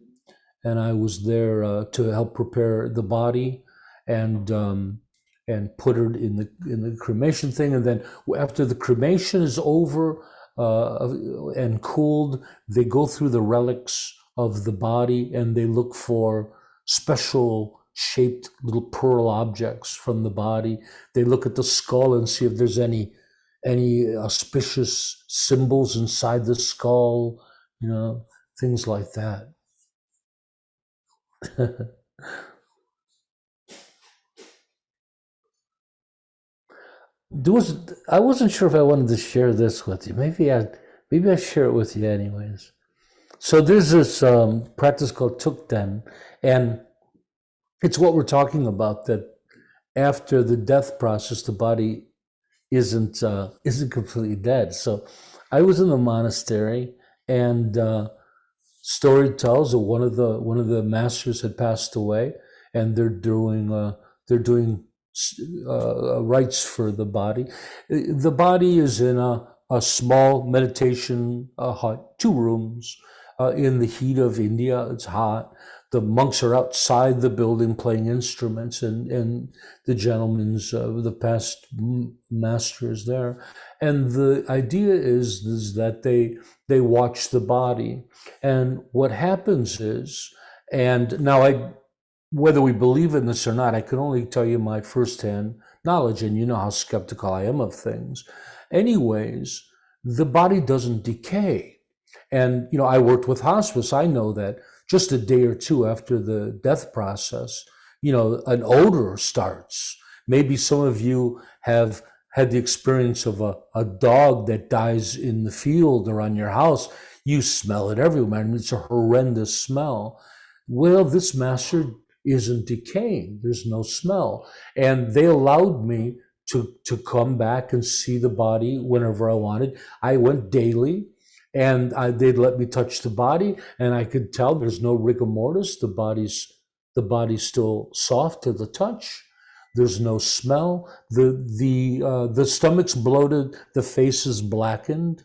And I was there to help prepare the body and put it in the cremation thing. And then after the cremation is over and cooled, they go through the relics of the body and they look for special shaped little pearl objects from the body. They look at the skull and see if there's any auspicious symbols inside the skull, things like that. I wasn't sure if I wanted to share this with you. Maybe I share it with you anyways. So there's this practice called Tukden, and it's what we're talking about, that after the death process, the body isn't completely dead. So I was in the monastery, and story tells that one of the masters had passed away, and they're doing rites for the body. The body is in a small meditation hut, 2 rooms, in the heat of India. It's hot. The monks are outside the building playing instruments, and the gentleman's the past master is there, and the idea is that they watch the body, and what happens is, and now whether we believe in this or not, I can only tell you my firsthand knowledge, and you know how skeptical I am of things. Anyways, the body doesn't decay. And, I worked with hospice. I know that just a day or two after the death process, an odor starts. Maybe some of you have had the experience of a dog that dies in the field or on your house. You smell it everywhere, and it's a horrendous smell. Well, this master isn't decaying. There's no smell. And they allowed me to come back and see the body whenever I wanted. I went daily, and they'd let me touch the body, and I could tell there's no rigor mortis. The body's still soft to the touch. There's no smell. The stomach's bloated. The face is blackened,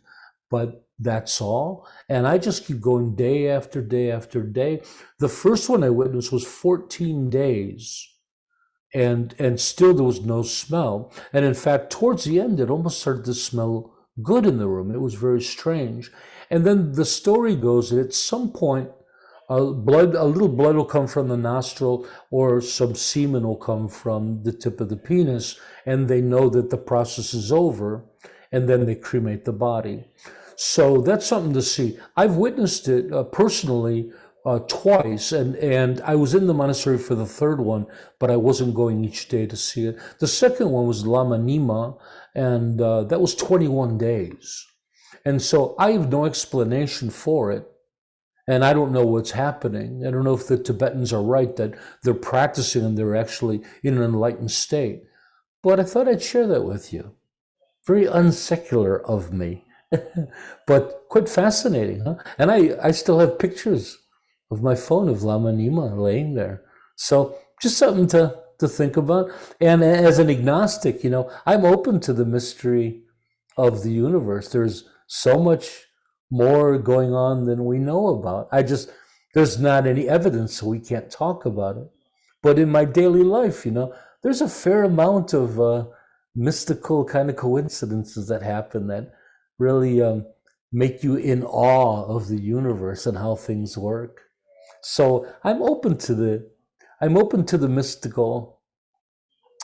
but that's all. And I just keep going day after day after day. The first one I witnessed was 14 days, and still there was no smell. And in fact, towards the end, it almost started to smell good in the room. It was very strange. And then the story goes that at some point, a little blood will come from the nostril, or some semen will come from the tip of the penis, and they know that the process is over, and then they cremate the body. So that's something to see. I've witnessed it personally twice, and I was in the monastery for the third one, but I wasn't going each day to see it. The second one was Lama Nima, and that was 21 days. And so I have no explanation for it, and I don't know what's happening. I don't know if the Tibetans are right that they're practicing and they're actually in an enlightened state. But I thought I'd share that with you. Very unsecular of me. But quite fascinating, huh? And I still have pictures of my phone of Lama Nima laying there. So just something to think about. And as an agnostic, I'm open to the mystery of the universe. There's so much more going on than we know about. There's not any evidence, so we can't talk about it. But in my daily life, there's a fair amount of mystical kind of coincidences that happen that really make you in awe of the universe and how things work. So I'm open to the mystical.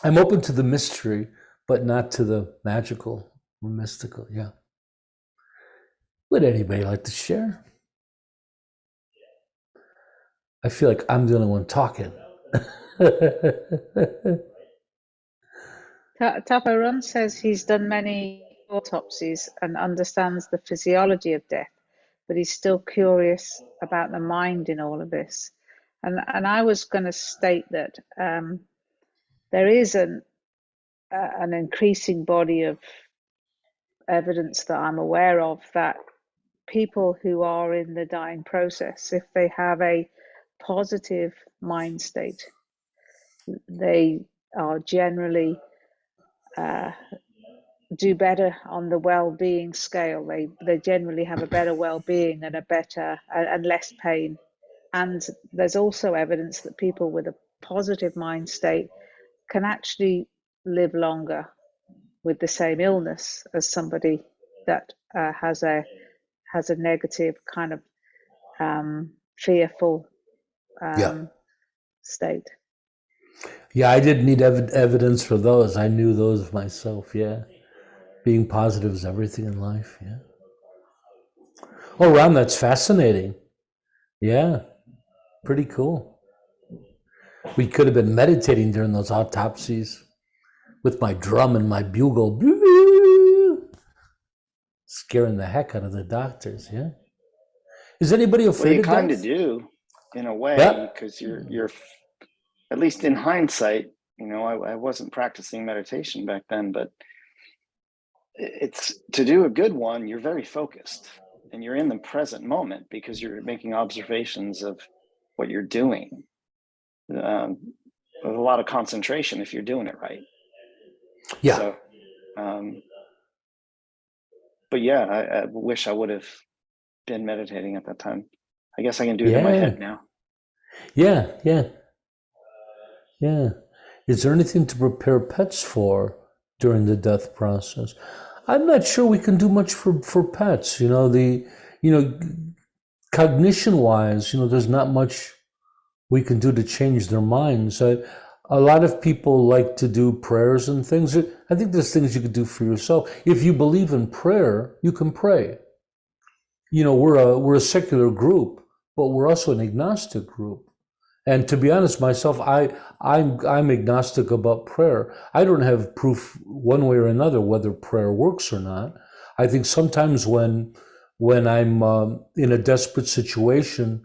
I'm open to the mystery, but not to the magical or mystical. Yeah. Would anybody like to share? I feel like I'm the only one talking. Taparan says he's done many autopsies and understands the physiology of death, but he's still curious about the mind in all of this. And I was going to state that there is an increasing body of evidence that I'm aware of that people who are in the dying process, if they have a positive mind state, they are generally do better on the well-being scale. They generally have a better well-being and a better and less pain. And there's also evidence that people with a positive mind state can actually live longer with the same illness as somebody that has a negative kind of fearful state. Yeah, I didn't need evidence for those. I knew those myself. Yeah, being positive is everything in life. Yeah. Oh, Ron, that's fascinating. Yeah, pretty cool. We could have been meditating during those autopsies with my drum and my bugle, scaring the heck out of the doctors. Yeah. Is anybody afraid of death? Well, you kind of do, in a way, because you're at least in hindsight, I wasn't practicing meditation back then, but it's to do a good one, you're very focused and you're in the present moment because you're making observations of what you're doing. With a lot of concentration if you're doing it right. Yeah. So, but yeah, I wish I would have been meditating at that time. I guess I can do it in my head now. Yeah. Is there anything to prepare pets for during the death process? I'm not sure we can do much for pets. Cognition-wise, there's not much we can do to change their minds. A lot of people like to do prayers and things. I think there's things you could do for yourself. If you believe in prayer, you can pray. We're a secular group, but we're also an agnostic group. And to be honest, myself, I'm agnostic about prayer. I don't have proof one way or another whether prayer works or not. I think sometimes when I'm in a desperate situation,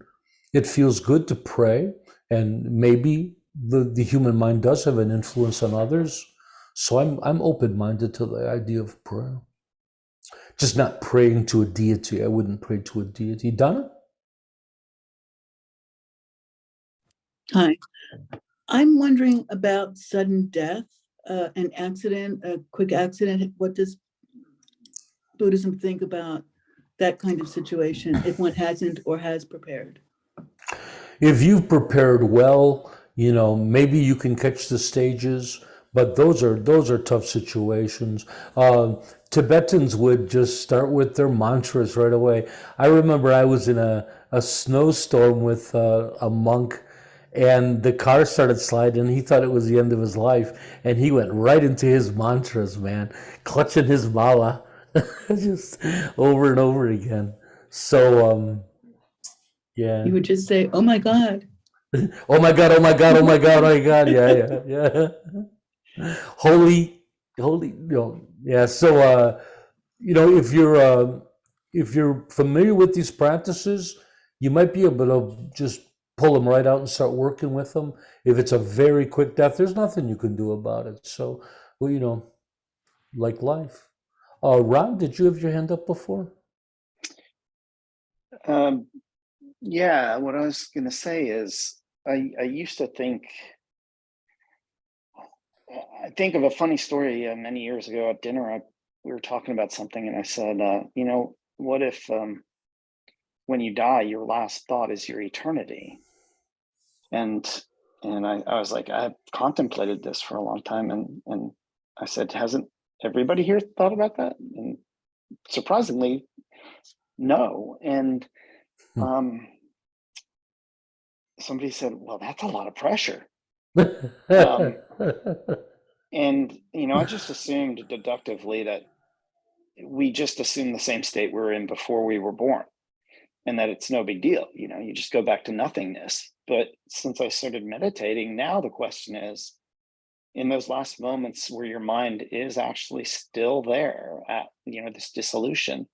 it feels good to pray, and maybe the human mind does have an influence on others. So I'm open-minded to the idea of prayer. Just not praying to a deity. I wouldn't pray to a deity. Donna? Hi. I'm wondering about sudden death, an accident, a quick accident. What does Buddhism think about that kind of situation if one hasn't or has prepared? If you've prepared well, maybe you can catch the stages, but those are tough situations. Tibetans would just start with their mantras right away. I remember I was in a snowstorm with a monk, and the car started sliding, and he thought it was the end of his life, and he went right into his mantras, man, clutching his mala, just over and over again. So, yeah. You would just say, "Oh my God." Oh my God, oh my God, oh my God, oh my God. Yeah. Holy, yeah. So, if you're familiar with these practices, you might be able to just pull them right out and start working with them. If it's a very quick death, there's nothing you can do about it. So, like life. Ron, did you have your hand up before? Yeah, what I was going to say is I used to think of a funny story many years ago at dinner. We were talking about something and I said, what if when you die, your last thought is your eternity? And I was like, I've contemplated this for a long time. And I said, hasn't everybody here thought about that? And surprisingly, no. And somebody said, well, that's a lot of pressure. And, I just assumed deductively that we just assume the same state we were in before we were born and that it's no big deal. You just go back to nothingness. But since I started meditating, now the question is, in those last moments where your mind is actually still there at, this dissolution,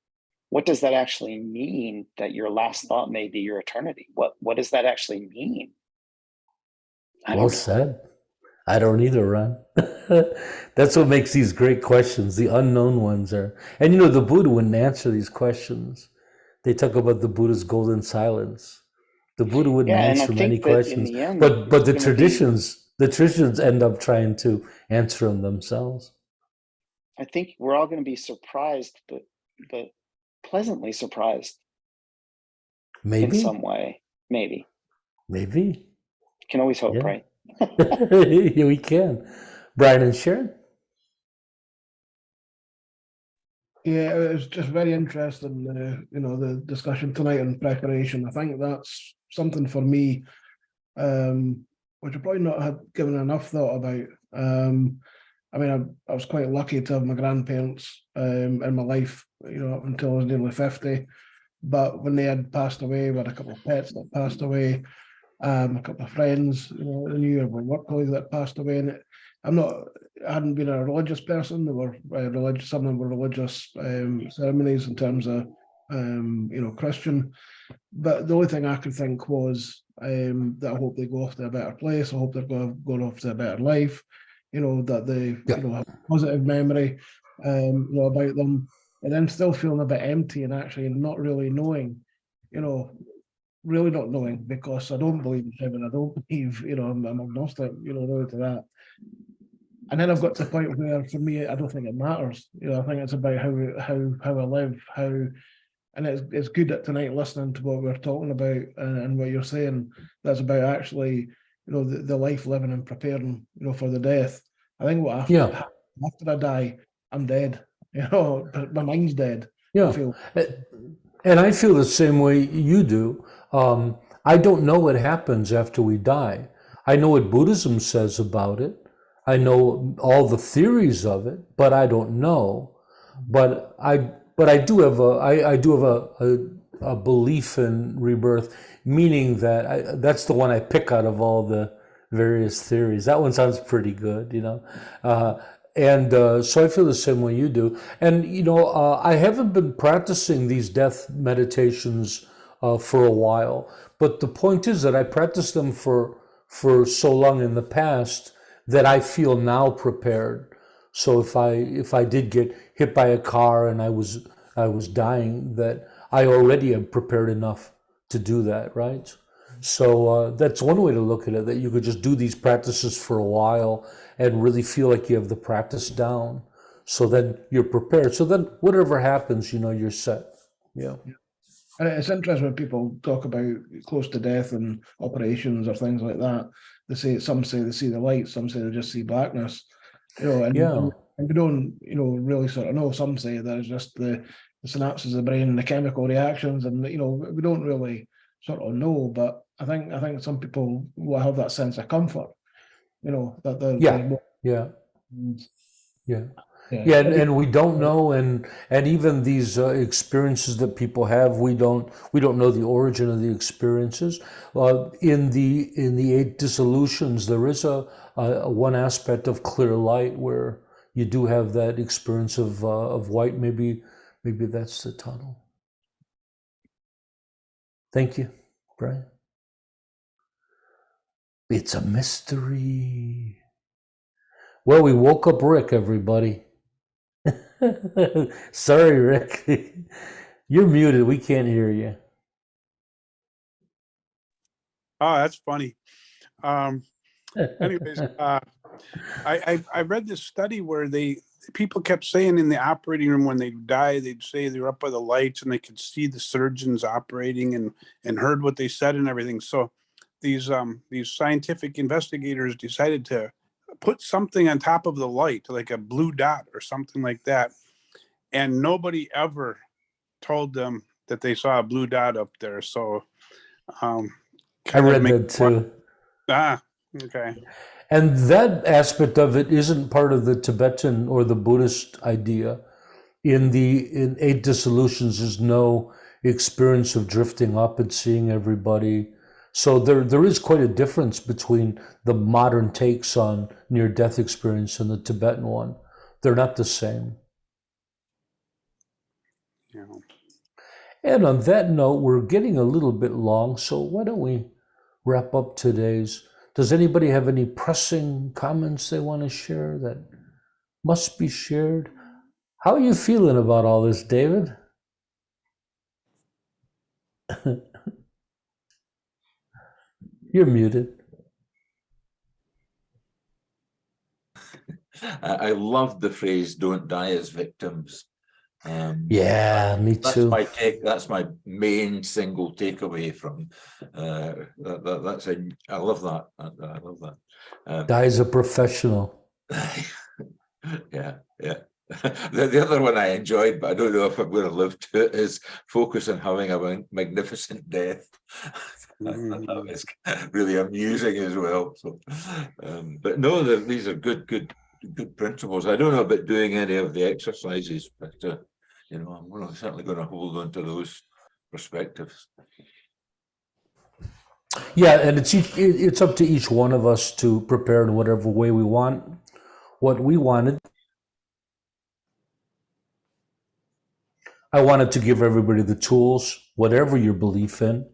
what does that actually mean that your last thought may be your eternity? What does that actually mean? Well said. I don't either, Ron. That's what makes these great questions. The unknown ones are, and the Buddha wouldn't answer these questions. They talk about the Buddha's golden silence. The Buddha wouldn't answer many questions, but the traditions end up trying to answer them themselves. I think we're all going to be surprised, but pleasantly surprised. Maybe in some way. Maybe. Can always hope, right? Yeah, we can. Brian and Sharon? Yeah, it was just very interesting, the discussion tonight on preparation. I think that's something for me, which I probably not had given enough thought about. I was quite lucky to have my grandparents in my life, up until I was nearly 50. But when they had passed away, we had a couple of pets that passed away, a couple of friends, I knew of my work colleagues that passed away. And I hadn't been a religious person. There were religious, some of them were religious ceremonies in terms of, Christian. But the only thing I could think was that I hope they go off to a better place. I hope they're going off to a better life. That they have a positive memory, about them, and then still feeling a bit empty and actually not really knowing, really not knowing, because I don't believe in heaven. I don't believe, I'm agnostic, really to that. And then I've got to the point where, for me, I don't think it matters. I think it's about how I live, and it's good that tonight, listening to what we're talking about and what you're saying, that's about actually, the life living and preparing, for the death. I think what after I die, I'm dead. My mind's dead. Yeah. I feel. And I feel the same way you do. I don't know what happens after we die. I know what Buddhism says about it. I know all the theories of it, but I don't know. But I do have a belief in rebirth, meaning that that's the one I pick out of all the various theories. That one sounds pretty good, And so I feel the same way you do. And, I haven't been practicing these death meditations for a while. But the point is that I practiced them for so long in the past that I feel now prepared. So if I did get hit by a car and I was dying, that I already am prepared enough to do that, right? So that's one way to look at it, that you could just do these practices for a while and really feel like you have the practice down. So then you're prepared. So then whatever happens, you're set. Yeah. And it's interesting when people talk about close to death and operations or things like that. Some say they see the light, some say they just see blackness. And we don't, really sort of know. Some say that it's just the synapses of the brain and the chemical reactions, and we don't really sort of know. But I think some people will have that sense of comfort, that they're and we don't know, and even these experiences that people have, we don't know the origin of the experiences. In the 8 dissolutions, there is a one aspect of clear light where you do have that experience of white. Maybe that's the tunnel. Thank you, Brian. It's a mystery. Well, we woke up Rick, everybody. Sorry, Rick. You're muted. We can't hear you. Oh, that's funny. Anyways, I read this study where people kept saying in the operating room when they die, they'd say they were up by the lights and they could see the surgeons operating and heard what they said and everything. So these scientific investigators decided to put something on top of the light, like a blue dot or something like that. And nobody ever told them that they saw a blue dot up there. So I read that too. Okay. And that aspect of it isn't part of the Tibetan or the Buddhist idea. In 8 dissolutions, there's no experience of drifting up and seeing everybody. So there is quite a difference between the modern takes on near-death experience and the Tibetan one. They're not the same. Yeah. And on that note, we're getting a little bit long, so why don't we wrap up today's? Does anybody have any pressing comments they want to share that must be shared? How are you feeling about all this, David? You're muted. I love the phrase "don't die as victims." Yeah, me too. That's my main single takeaway from that's I love that. I love that. Die as a professional. Yeah. The other one I enjoyed, but I don't know if I'm going to live to it, is focus on having a magnificent death. That was really amusing as well. So, but no, these are good principles. I don't know about doing any of the exercises, but I'm certainly going to hold on to those perspectives. Yeah, and it's up to each one of us to prepare in whatever way we want what we wanted. I wanted to give everybody the tools, whatever your belief in,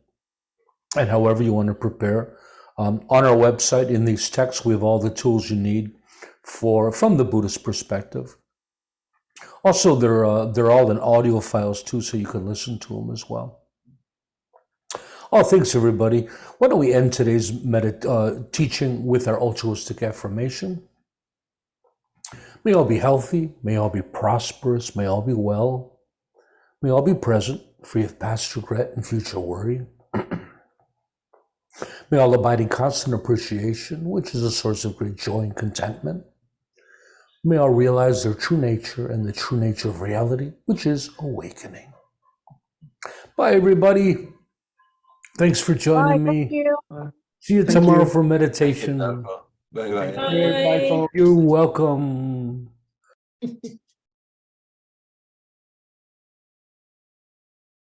and however you want to prepare. On our website, in these texts, we have all the tools you need from the Buddhist perspective. Also, they're all in audio files too, so you can listen to them as well. Oh, thanks everybody. Why don't we end today's teaching with our altruistic affirmation? May all be healthy, may all be prosperous, may all be well, may all be present, free of past regret and future worry. May all abide in constant appreciation, which is a source of great joy and contentment. May all realize their true nature and the true nature of reality, which is awakening. Bye, everybody. Thanks for joining me. See you tomorrow for meditation. Bye bye. Bye, folks. You're welcome.